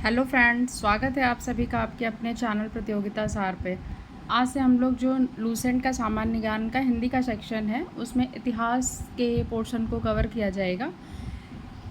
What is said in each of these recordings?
Hello friends, स्वागत है आप सभी का आपके अपने चैनल प्रतियोगिता सार पे। आज से हम लोग जो लूसेंट का सामान्य ज्ञान का हिंदी का सेक्शन है उसमें इतिहास के पोर्शन को कवर किया जाएगा।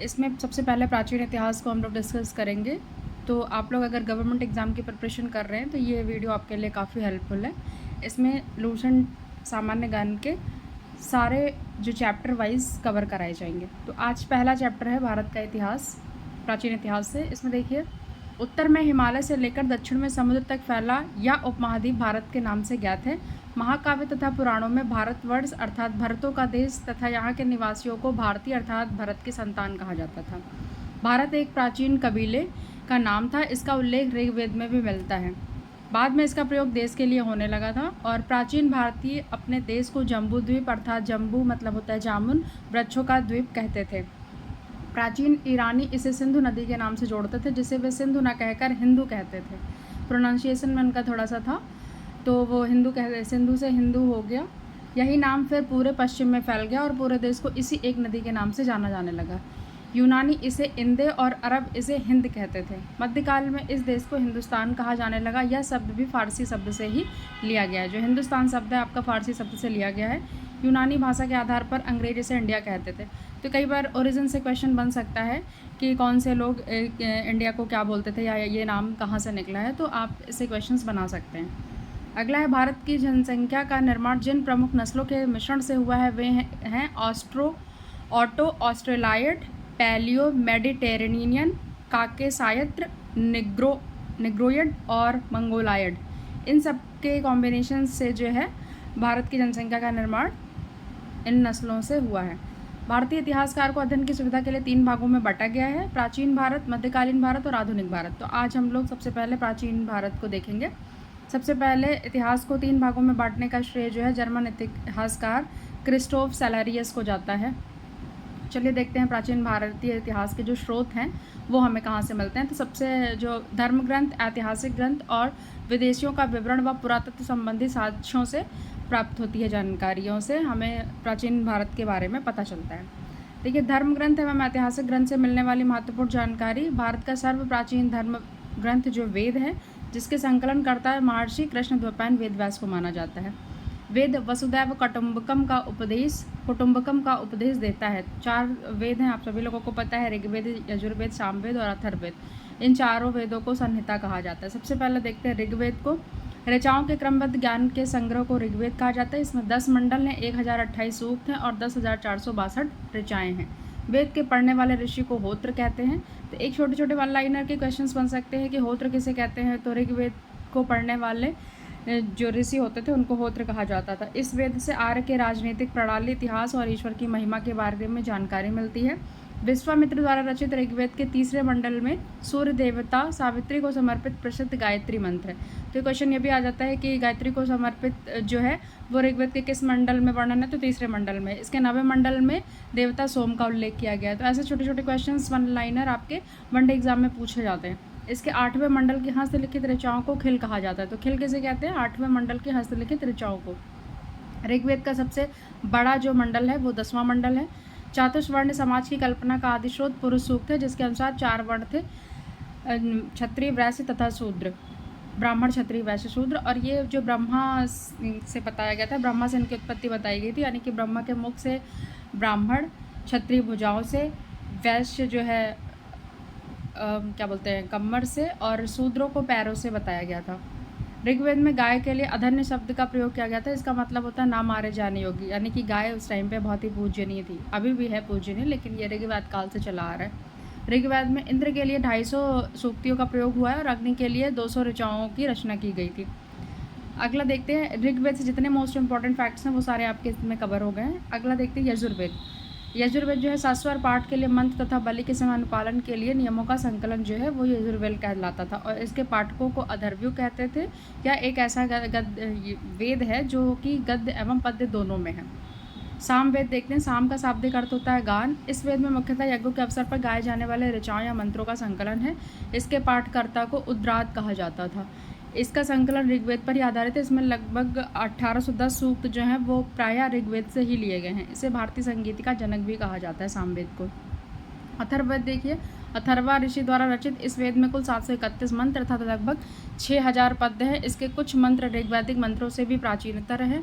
इसमें सबसे पहले प्राचीन इतिहास को हम लोग डिस्कस करेंगे। तो आप लोग अगर गवर्नमेंट एग्ज़ाम की प्रिपरेशन कर रहे हैं तो ये वीडियो आपके लिए काफ़ी हेल्पफुल है। इसमें लूसेंट सामान्य ज्ञान के सारे जो चैप्टर वाइज कवर कराए जाएंगे। तो आज पहला चैप्टर है भारत का इतिहास, प्राचीन इतिहास से। इसमें देखिए, उत्तर में हिमालय से लेकर दक्षिण में समुद्र तक फैला यह उपमहाद्वीप भारत के नाम से ज्ञात है। महाकाव्य तथा पुराणों में भारतवर्ष अर्थात भरतों का देश तथा यहाँ के निवासियों को भारतीय अर्थात भरत की संतान कहा जाता था। भारत एक प्राचीन कबीले का नाम था। इसका उल्लेख ऋग्वेद में भी मिलता है। बाद में इसका प्रयोग देश के लिए होने लगा था और प्राचीन भारतीय अपने देश को जम्बू द्वीप अर्थात जम्बू मतलब होता है जामुन, वृक्षों का द्वीप कहते थे। प्राचीन ईरानी इसे सिंधु नदी के नाम से जोड़ते थे, जिसे वे सिंधु ना कहकर हिंदू कहते थे। प्रोनाउंसिएशन में उनका थोड़ा सा था, तो वो हिंदू कहते, सिंधु से हिंदू हो गया। यही नाम फिर पूरे पश्चिम में फैल गया और पूरे देश को इसी एक नदी के नाम से जाना जाने लगा। यूनानी इसे इंदे और अरब इसे हिंद कहते थे। मध्यकाल में इस देश को हिंदुस्तान कहा जाने लगा। यह शब्द भी फारसी शब्द से ही लिया गया है। जो हिंदुस्तान शब्द है आपका फारसी शब्द से लिया गया है। यूनानी भाषा के आधार पर अंग्रेज इसे इंडिया कहते थे। तो कई बार ओरिजिन से क्वेश्चन बन सकता है कि कौन से लोग इंडिया को क्या बोलते थे या ये नाम कहाँ से निकला है, तो आप इससे क्वेश्चंस बना सकते हैं। अगला है, भारत की जनसंख्या का निर्माण जिन प्रमुख नस्लों के मिश्रण से हुआ है वे हैं ऑटो ऑस्ट्रेलाइड, पैलियो मेडिटेरेनियन, काकेसायत्र, निग्रोयड और मंगोलायड। इन सब के कॉम्बिनेशन से जो है भारत की जनसंख्या का निर्माण इन नस्लों से हुआ है। भारतीय इतिहासकार को अध्ययन की सुविधा के लिए 3 भागों में बांटा गया है: प्राचीन भारत, मध्यकालीन भारत और आधुनिक भारत। तो आज हम लोग सबसे पहले प्राचीन भारत को देखेंगे। सबसे पहले इतिहास को 3 भागों में बांटने का श्रेय जो है जर्मन इतिहासकार क्रिस्टोफ सेलेरियस को जाता है। चलिए देखते हैं प्राचीन भारतीय इतिहास के जो स्रोत हैं वो हमें कहाँ से मिलते हैं। तो सबसे जो धर्म ग्रंथ, ऐतिहासिक ग्रंथ और विदेशियों का विवरण व पुरातत्व संबंधी साक्ष्यों से प्राप्त होती है। जानकारियों से हमें प्राचीन भारत के बारे में पता चलता है। देखिए, धर्म ग्रंथ एवं ऐतिहासिक ग्रंथ से मिलने वाली महत्वपूर्ण जानकारी। भारत का सर्व प्राचीन धर्म ग्रंथ जो वेद है, जिसके संकलन करता है महर्षि कृष्णद्वैपायन वेदव्यास को माना जाता है। वेद वसुदैव कुटुंबकम का उपदेश देता है। 4 वेद हैं, आप सभी लोगों को पता है, ऋग्वेद, यजुर्वेद, सामवेद और अथर्ववेद। इन चारों वेदों को संहिता कहा जाता है। सबसे पहले देखते हैं ऋग्वेद को। ऋचाओं के क्रमबद्ध ज्ञान के संग्रह को ऋग्वेद कहा जाता है। इसमें 10 मंडल हैं, 1028 सूक्त हैं और 10,462 ऋचाएँ हैं। वेद के पढ़ने वाले ऋषि को होत्र कहते हैं। तो एक छोटे छोटे वन लाइनर के क्वेश्चंस बन सकते हैं कि होत्र किसे कहते हैं। तो ऋग्वेद को पढ़ने वाले जो ऋषि होते थे उनको होत्र कहा जाता था। इस वेद से आर्य के राजनीतिक प्रणाली, इतिहास और ईश्वर की महिमा के बारे में जानकारी मिलती है। विश्वामित्र द्वारा रचित ऋग्वेद के 3रे मंडल में सूर्य देवता सावित्री को समर्पित प्रसिद्ध गायत्री मंत्र है। तो क्वेश्चन ये भी आ जाता है कि गायत्री को समर्पित जो है वो ऋग्वेद के किस मंडल में वर्णन है। तो 3रे मंडल में। इसके 9वें मंडल में देवता सोम का उल्लेख किया गया है। तो ऐसे छोटे छोटे क्वेश्चन वन लाइनर आपके वनडे एग्जाम में पूछे जाते हैं। इसके 8वें मंडल की हस्तलिखित ऋचाओं को खिल कहा जाता है। तो खिल किसे कहते हैं? 8वें मंडल की हस्तलिखित ऋचाओं को। ऋग्वेद का सबसे बड़ा जो मंडल है वो 10वां मंडल है। चातुर्वर्ण समाज की कल्पना का आदि स्रोत पुरुष सूक्त है, जिसके अनुसार 4 वर्ण थे: क्षत्रिय, वैश्य तथा शूद्र। ब्राह्मण, क्षत्रिय, वैश्य, शूद्र। और ये जो ब्रह्मा से बताया गया था, ब्रह्मा से इनकी उत्पत्ति बताई गई थी, यानी कि ब्रह्मा के मुख से ब्राह्मण, क्षत्रिय भुजाओं से, वैश्य जो है क्या बोलते हैं कमर से, और शूद्रों को पैरों से बताया गया था। ऋग्वेद में गाय के लिए अधन्य शब्द का प्रयोग किया गया था। इसका मतलब होता है ना मारे जाने योग्य, यानी कि गाय उस टाइम पे बहुत ही पूजनीय थी। अभी भी है पूजनीय, लेकिन ये ऋग्वेद काल से चला आ रहा है। ऋग्वेद में इंद्र के लिए 250 सूक्तियों का प्रयोग हुआ है और अग्नि के लिए 200 ऋचाओं की रचना की गई थी। अगला देखते हैं, ऋग्वेद से जितने मोस्ट इंपॉर्टेंट फैक्ट्स हैं वो सारे आपके इसमें कवर हो गए हैं। अगला देखते हैं यजुर्वेद। यजुर्वेद जो है शाश्वर पाठ के लिए मंत्र तथा बलि के समय अनुपालन के लिए नियमों का संकलन जो है वो यजुर्वेद कहलाता था और इसके पाठकों को अथर्वण कहते थे। या एक ऐसा वेद है जो कि गद्य एवं पद्य दोनों में है। सामवेद देखते हैं। साम का शाब्दिक अर्थ होता है गान। इस वेद में मुख्यतः यज्ञों के अवसर पर गाए जाने वाले ऋचाओं या मंत्रों का संकलन है। इसके पाठकर्ता को उद्रात कहा जाता था। इसका संकलन ऋग्वेद पर ही आधारित है। इसमें लगभग 1810 सूक्त जो हैं वो प्रायः ऋग्वेद से ही लिए गए हैं। इसे भारतीय संगीत का जनक भी कहा जाता है सामवेद को। अथर्ववेद देखिए, अथर्वा ऋषि द्वारा रचित इस वेद में कुल 731 मंत्र तथा लगभग 6000 पद्य है। इसके कुछ मंत्र ऋग्वैदिक मंत्रों से भी प्राचीनतर है।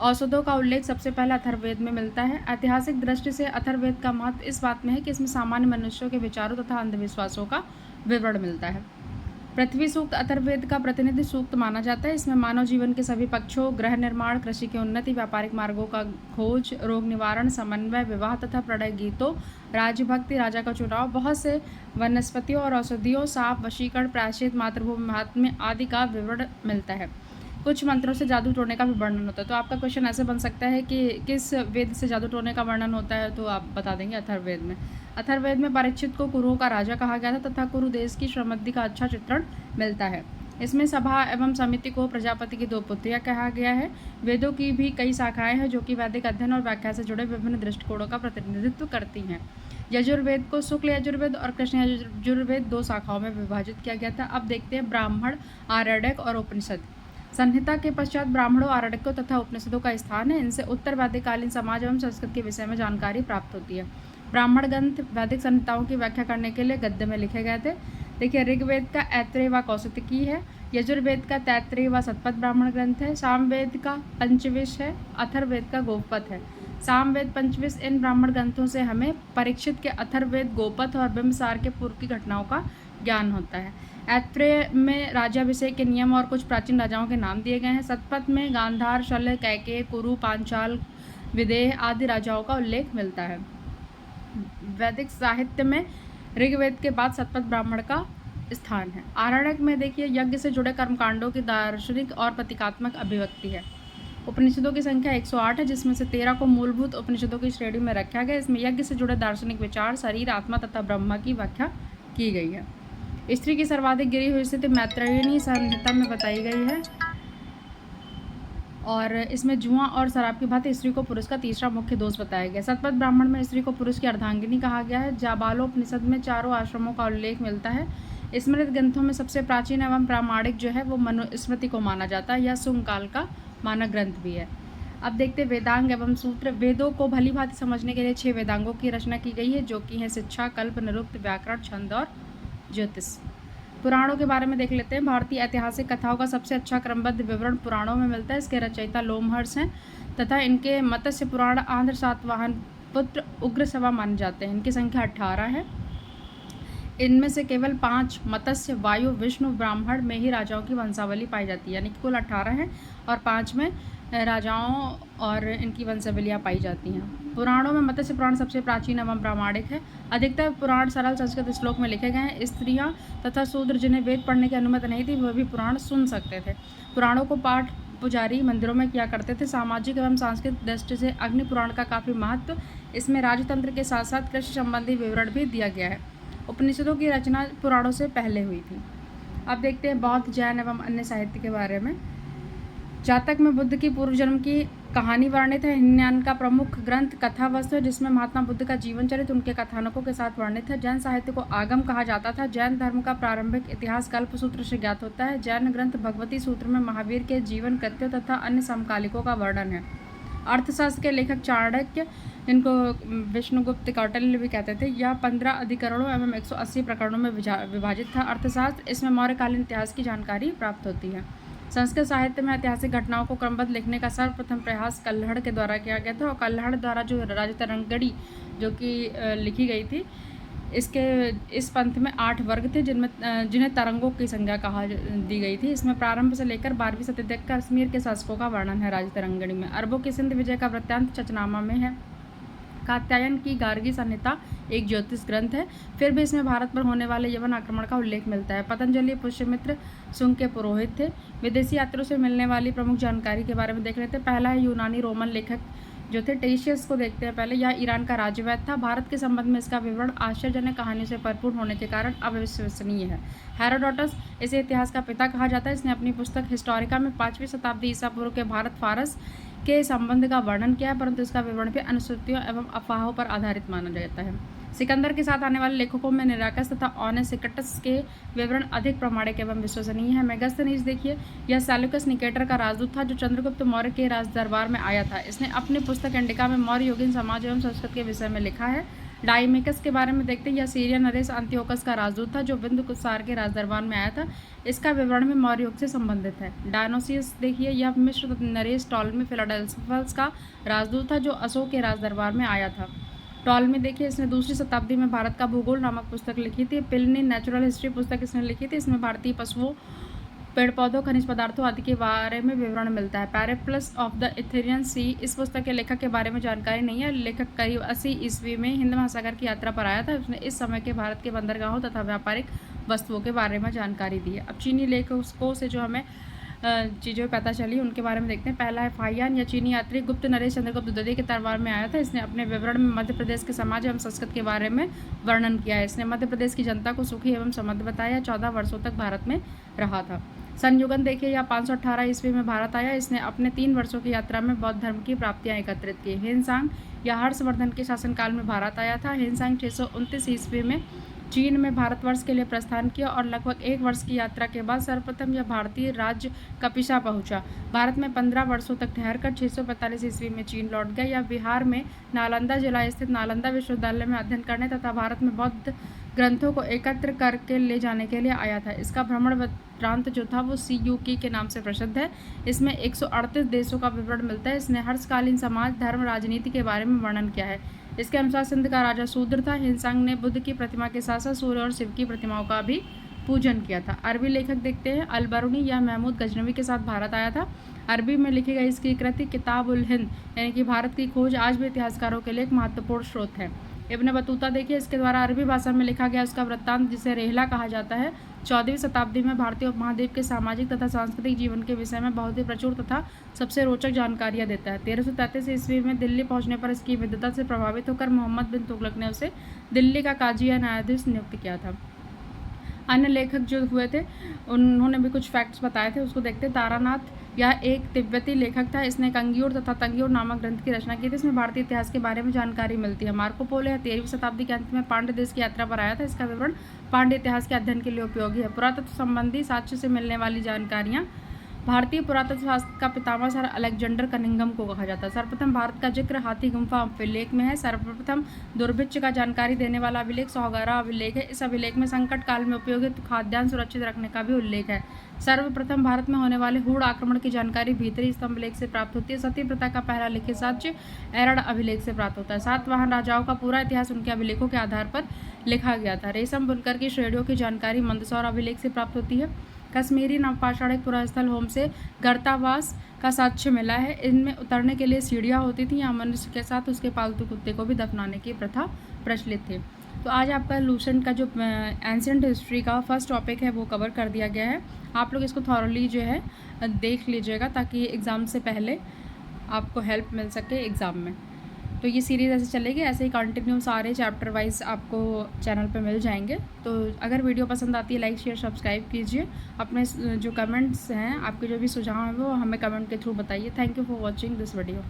औषधों का उल्लेख सबसे पहले अथर्ववेद में मिलता है। ऐतिहासिक दृष्टि से अथर्ववेद का महत्व इस बात में है कि इसमें सामान्य मनुष्यों के विचारों तथा अंधविश्वासों का विवरण मिलता है। पृथ्वी सूक्त अथर्ववेद का प्रतिनिधि सूक्त माना जाता है। इसमें मानव जीवन के सभी पक्षों, गृह निर्माण, कृषि की उन्नति, व्यापारिक मार्गों का खोज, रोग निवारण, समन्वय, विवाह तथा प्रणय गीतों, राज्यभक्ति, राजा का चुनाव, बहुत से वनस्पतियों और औषधियों, साप, वशीकरण, प्रायश्चित, मातृभूमि महात्म्य आदि का विवरण मिलता है। कुछ मंत्रों से जादू टोने का भी वर्णन होता है। तो आपका क्वेश्चन ऐसे बन सकता है कि किस वेद से जादू टोने का वर्णन होता है, तो आप बता देंगे अथर्ववेद में। अथर्ववेद में परीक्षित को कुरुओं का राजा कहा गया था तथा कुरु देश की समृद्धि का अच्छा चित्रण मिलता है। इसमें सभा एवं समिति को प्रजापति की 2 पुत्रियां कहा गया है। वेदों की भी कई शाखाएं हैं जो कि वैदिक अध्ययन और व्याख्या से जुड़े विभिन्न दृष्टिकोणों का प्रतिनिधित्व करती हैं। यजुर्वेद को शुक्ल यजुर्वेद और कृष्ण यजुर्वेद 2 शाखाओं में विभाजित किया गया था। अब देखते हैं ब्राह्मण, आरण्यक और उपनिषद। संहिता के पश्चात ब्राह्मणों, आरण्यकों तथा उपनिषदों का स्थान है। इनसे उत्तर वैदिककालीन समाज एवं संस्कृत के विषय में जानकारी प्राप्त होती है। ब्राह्मण ग्रंथ वैदिक संहिताओं की व्याख्या करने के लिए गद्य में लिखे गए थे। देखिए, ऋग्वेद का ऐत्रेय व कौशिकी है, यजुर्वेद का तैत्रेय व शतपथ ब्राह्मण ग्रंथ है, सामवेद का पंचविश है, अथर्ववेद का गोपथ है। सामवेद, पंचविश इन ब्राह्मण ग्रंथों से हमें परीक्षित के अथर्ववेद, गोपथ और बिंबसार के पूर्व की घटनाओं का ज्ञान होता है। ऐत्रेय में राज्याभिषेक के नियम और कुछ प्राचीन राजाओं के नाम दिए गए हैं। शतपथ में गांधार, शल्य, कैकेय, कुरु, पांचाल, विदेह आदि राजाओं का उल्लेख मिलता है। वैदिक साहित्य में ऋग्वेद के बाद शतपथ ब्राह्मण का स्थान है। आरण्यक में देखिए, यज्ञ से जुड़े कर्मकांडों की दार्शनिक और प्रतीकात्मक अभिव्यक्ति है। उपनिषदों की संख्या 108 है, जिसमें से 13 को मूलभूत उपनिषदों की श्रेणी में रखा गया। इसमें यज्ञ से जुड़े दार्शनिक विचार, शरीर, आत्मा तथा ब्रह्मा की व्याख्या की गई है। स्त्री की सर्वाधिक गिरी हुई स्थिति मैत्रेयणी संहिता में बताई गई है और इसमें जुआ और शराब की भांति स्त्री को पुरुष का तीसरा मुख्य दोष बताया गया। शतपथ ब्राह्मण में स्त्री को पुरुष की अर्धांगिनी कहा गया है। जाबालोपनिषद में 4 आश्रमों का उल्लेख मिलता है। स्मृत ग्रंथों में सबसे प्राचीन एवं प्रामाणिक जो है वो मनुस्मृति को माना जाता है। यह शुंग काल का मानक ग्रंथ भी है। अब देखते हैं वेदांग एवं सूत्र। वेदों को भली भांति समझने के लिए 6 वेदांगों की रचना की गई है, जो कि हैं शिक्षा, कल्प, निरुक्त, व्याकरण, छंद और ज्योतिष। पुराणों के बारे में देख लेते हैं। भारतीय ऐतिहासिक कथाओं का सबसे अच्छा क्रमबद्ध विवरण पुराणों में मिलता है। इसके रचयिता लोमहर्ष हैं तथा इनके मत्स्य पुराण, आंध्र सातवाहन पुत्र, उग्रसेवा माने जाते हैं। इनकी संख्या 18 है। इनमें से केवल 5 मत्स्य, वायु, विष्णु, ब्राह्मण में ही राजाओं की वंशावली पाई जाती है, यानी कि कुल 18 हैं और 5 में राजाओं और इनकी वंशावलियाँ पाई जाती हैं। पुराणों में मत्स्य पुराण सबसे प्राचीन एवं प्रामाणिक है। अधिकतर पुराण सरल संस्कृत श्लोक में लिखे गए हैं। स्त्रियां तथा शूद्र जिन्हें वेद पढ़ने की अनुमति नहीं थी, वह भी पुराण सुन सकते थे। पुराणों को पाठ पुजारी मंदिरों में किया करते थे। सामाजिक एवं सांस्कृतिक दृष्टि से अग्नि पुराण का काफ़ी महत्व, इसमें राजतंत्र के साथ साथ कृषि संबंधी विवरण भी दिया गया है। उपनिषदों की रचना पुराणों से पहले हुई थी। अब देखते हैं बौद्ध, जैन एवं अन्य साहित्य के बारे में। जातक में बुद्ध की पूर्व जन्म की कहानी वर्णित है। हिनयान का प्रमुख ग्रंथ कथा वस्तु है, जिसमें महात्मा बुद्ध का जीवन चरित्र उनके कथानकों के साथ वर्णित है। जैन साहित्य को आगम कहा जाता था। जैन धर्म का प्रारंभिक इतिहास कल्पसूत्र से ज्ञात होता है। जैन ग्रंथ भगवती सूत्र में महावीर के जीवन, कृत्यों तथा अन्य समकालिकों का वर्णन है। अर्थशास्त्र के लेखक चाणक्य, जिनको विष्णुगुप्त कौटिल्य भी कहते थे, यह 15 अधिकरणों एवं 180 प्रकरणों में विभाजित था। अर्थशास्त्र, इसमें मौर्यकालीन इतिहास की जानकारी प्राप्त होती है। संस्कृत साहित्य में ऐतिहासिक घटनाओं को क्रमबद्ध लिखने का सर्वप्रथम प्रयास कल्हड़ के द्वारा किया गया था और कल्हड़ द्वारा जो राजतरंगिणी जो कि लिखी गई थी, इस पंथ में 8 वर्ग थे जिन्हें तरंगों की संज्ञा कहा दी गई थी। इसमें प्रारंभ से लेकर 12वीं शताब्दी तक कश्मीर के शासकों का वर्णन है। राजतरंगिणी में अरबों की सिंध विजय का वृत्तांत चचनामा में है। कात्यायन की गार्गी संहिता एक ज्योतिष ग्रंथ है। फिर भी इसमें भारत पर होने वाले यवन आक्रमण का उल्लेख मिलता है। पतंजलि पुष्यमित्र शुंग के पुरोहित थे। विदेशी यात्रियों से मिलने वाली प्रमुख जानकारी के बारे में देख लेते हैं। पहला है यूनानी रोमन लेखक जो थे, टेशियस को देखते हैं पहले। यह ईरान का राज्यवैद था। भारत के संबंध में इसका विवरण आश्चर्यजनक कहानियों से भरपूर होने के कारण अविश्वसनीय है। हेरोडोटस, इसे इतिहास का पिता कहा जाता है। इसने अपनी पुस्तक हिस्टोरिका में 5वीं शताब्दी ईसा पूर्व के भारत फारस के संबंध का वर्णन किया है, परंतु इसका विवरण भी अनुश्रुतियों एवं अफवाहों पर आधारित माना जाता है। सिकंदर के साथ आने वाले लेखकों में निराकस तथा ऑनेसिक्टस के विवरण अधिक प्रामाणिक एवं विश्वसनीय है। मेगास्थनीज देखिए, यह सेल्यूकस निकेटर का राजदूत था जो चंद्रगुप्त मौर्य के राज दरबार में आया था। इसने अपनी पुस्तक इंडिका में मौर्य योगिन समाज एवं संस्कृत के विषय में लिखा है। डाइमेकस के बारे में देखते हैं। यह सीरिया नरेश अंत्योकस का राजदूत था जो बिंदुसार के राजदरबार में आया था। इसका विवरण में मौर्य युग से संबंधित है। डायनोसियस देखिए, यह मिस्र नरेश टॉलमी फिलाडेल्फस का राजदूत था जो अशोक के राजदरबार में आया था। टॉलमी देखिए, इसने दूसरी शताब्दी में भारत का भूगोल नामक पुस्तक लिखी थी। प्लिनी नेचुरल हिस्ट्री पुस्तक इसने लिखी थी। इसमें भारतीय पशुओं, पेड़ पौधों, खनिज पदार्थों आदि के बारे में विवरण मिलता है। पैराप्लस ऑफ द इथेरियन सी, इस पुस्तक के लेखक के बारे में जानकारी नहीं है। लेखक करीब 80 ईस्वी में हिंद महासागर की यात्रा पर आया था। उसने इस समय के भारत के बंदरगाहों तथा व्यापारिक वस्तुओं के बारे में जानकारी दी है। अब चीनी लेखकों से जो हमें चीज़ें पता चली उनके बारे में देखते हैं। पहला है फाहियान, या चीनी यात्री गुप्त नरेश चंद्रगुप्त द्वितीय के दरबार में आया था। इसने अपने विवरण में मध्य प्रदेश के समाज एवं संस्कृति के बारे में वर्णन किया है। इसने मध्य प्रदेश की जनता को सुखी एवं समृद्ध बताया। 14 वर्षों तक भारत में रहा था। संयुगन देखिए, यह 518 ईस्वी में भारत आया। इसने अपने 3 वर्षों की यात्रा में बौद्ध धर्म की प्राप्तियां एकत्रित की। हेनसांग, यह हर्षवर्धन के शासनकाल में भारत आया था। हेनसांग 629 ईस्वी में चीन में भारतवर्ष के लिए प्रस्थान किया और लगभग 1 वर्ष की यात्रा के बाद सर्वप्रथम यह भारतीय राज्य कपिसा पहुंचा। भारत में 15 वर्षों तक ठहरकर 645 ईस्वी में चीन लौट गया। यह बिहार में नालंदा जिला स्थित नालंदा विश्वविद्यालय में अध्ययन करने तथा भारत में बौद्ध ग्रंथों को एकत्र करके ले जाने के लिए आया था। इसका भ्रमण वृत्तांत जो था वो सीयूकी के नाम से प्रसिद्ध है। इसमें 138 देशों का विवरण मिलता है। इसने हर्षकालीन समाज, धर्म, राजनीति के बारे में वर्णन किया है। इसके अनुसार सिंध का राजा शूद्र था। हिंसांग ने बुद्ध की प्रतिमा के साथ साथ सूर्य और शिव की प्रतिमाओं का भी पूजन किया था। अरबी लेखक देखते हैं, अल-बरूनी, यह महमूद गजनवी के साथ भारत आया था। अरबी में लिखी गई इसकी कृति किताब उल हिंद यानी कि भारत की खोज आज भी इतिहासकारों के लिए एक महत्वपूर्ण स्रोत है। इब्न बतूता देखिए, इसके द्वारा अरबी भाषा में लिखा गया उसका वृत्तांत जिसे रेहला कहा जाता है 14वीं शताब्दी में भारतीय उपमहाद्वीप के सामाजिक तथा सांस्कृतिक जीवन के विषय में बहुत ही प्रचुर तथा सबसे रोचक जानकारियां देता है। 1333 ईस्वी में दिल्ली पहुंचने पर इसकी विद्वता से प्रभावित होकर मोहम्मद बिन तुगलक ने उसे दिल्ली का काजी या न्यायाधीश नियुक्त किया था। अन्य लेखक जो हुए थे उन्होंने भी कुछ फैक्ट्स बताए थे, उसको देखते। तारानाथ, यह एक तिब्बती लेखक था। इसने कंगियोर तथा तंगियोर नामक ग्रंथ की रचना की थी। इसमें भारतीय इतिहास के बारे में जानकारी मिलती है। मार्को पोलो, यह 13वीं शताब्दी के अंत में पांड्य देश की यात्रा पर आया था। इसका विवरण पांड्य इतिहास के अध्ययन के लिए उपयोगी है। पुरातत्व संबंधी साक्ष्य से मिलने वाली जानकारियाँ। भारतीय पुरातत्व शास्त्र का पितामह सर अलेक्जेंडर कनिंघम को कहा जाता है। सर्वप्रथम भारत का जिक्र हाथी गुम्फा अभिलेख में है। सर्वप्रथम दुर्भिक्ष का जानकारी देने वाला अभिलेख सौगारा अभिलेख है। इस अभिलेख में संकट काल में उपयोगित खाद्यान्न सुरक्षित रखने का भी उल्लेख है। सर्वप्रथम भारत में होने वाले हूण आक्रमण की जानकारी भीतरी स्तंभ लेख से प्राप्त होती है। सती प्रथा का पहला लिखित साक्ष्य एरड़ अभिलेख से प्राप्त होता है। सातवाहन राजाओं का पूरा इतिहास उनके अभिलेखों के आधार पर लिखा गया था। रेशम बुनकर की श्रेणियों की जानकारी मंदसौर अभिलेख से प्राप्त होती है। कश्मीरी नवपाषाण एक पुरास्थल होम से गर्तावास का साक्ष्य मिला है। इनमें उतरने के लिए सीढ़ियाँ होती थी। यहाँ मनुष्य के साथ उसके पालतू कुत्ते को भी दफनाने की प्रथा प्रचलित थी। तो आज आपका लूसेंट का जो एंशिएंट हिस्ट्री का फर्स्ट टॉपिक है वो कवर कर दिया गया है। आप लोग इसको थॉरली जो है देख लीजिएगा ताकि एग्ज़ाम से पहले आपको हेल्प मिल सके एग्ज़ाम में। तो ये सीरीज़ ऐसे चलेगी, ऐसे ही कंटिन्यू सारे चैप्टर वाइज आपको चैनल पे मिल जाएंगे। तो अगर वीडियो पसंद आती है लाइक शेयर सब्सक्राइब कीजिए। अपने जो कमेंट्स हैं, आपके जो भी सुझाव हैं वो हमें कमेंट के थ्रू बताइए। Thank you for watching this video.